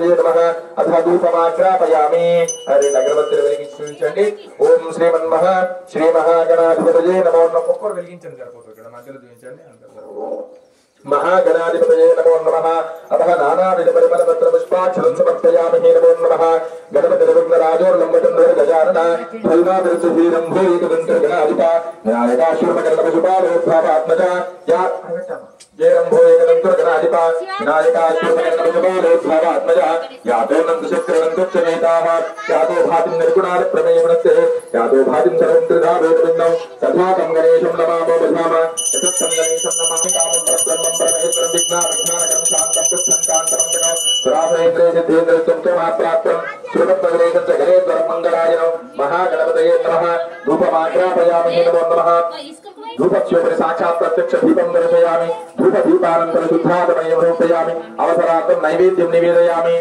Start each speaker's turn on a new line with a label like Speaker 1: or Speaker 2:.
Speaker 1: गणाधिपतये नमः अथ धूपमाग्रापयामि రెండు అగరబత్తులు వెలిగించి చూపించండి ఓం శ్రీమన్మహ శ్రీ మహాగణాధిపతయే నమో నమః ఒక్కరు వెలిగించండి సరిపోతుంది ఇక్కడ మధ్యలో చూపించండి महागणाधिपतये नमो नमः अतः नानाविध परिमल पत्र पुष्पाक्षरं समर्पयामि नमो नमः गणपतिर्विघ्नराजोर्लम्बचन्द्र गजानन भैमाविरुद्धीरं भूरिकदन्तर्गणाधिपा विनायकाश्वरमकर्णपशुपालोद्भवात्मजा या जयरम्भोयकदन्तर्गणाधिपा विनायकाश्वरमकर्णपशुपालोद्भवात्मजा यातो नन्दशक्तिरनन्तुच्चनेताः यातो भातिं निर्गुणादिप्रमेयगुणस्य यातो भातिं सर्वं त्रिधा वेदविन्दं तथातं गणेशं नमामो बधाम यतत्तं गणेशं नमामि कामं परब्रह्मं परमेश्वरं विघ्नाविघ्नानकरं शान्तं कृष्णं कान्तमन्तकं सुराभेन्द्रे सिद्धेन्द्रे तुममात्रात्रं श्रुतपगरेकं च गणेश्वरं मङ्गलाय महागणपतये नमः धूपमाग्रापयामि नमो नमः धूपस्योपरि साक्षात् प्रत्यक्ष दीपं दर्शयामि धूपदीपानन्तरं शुद्धात्मयं रूपयामि अवसरार्थं नैवेद्यं निवेदयामि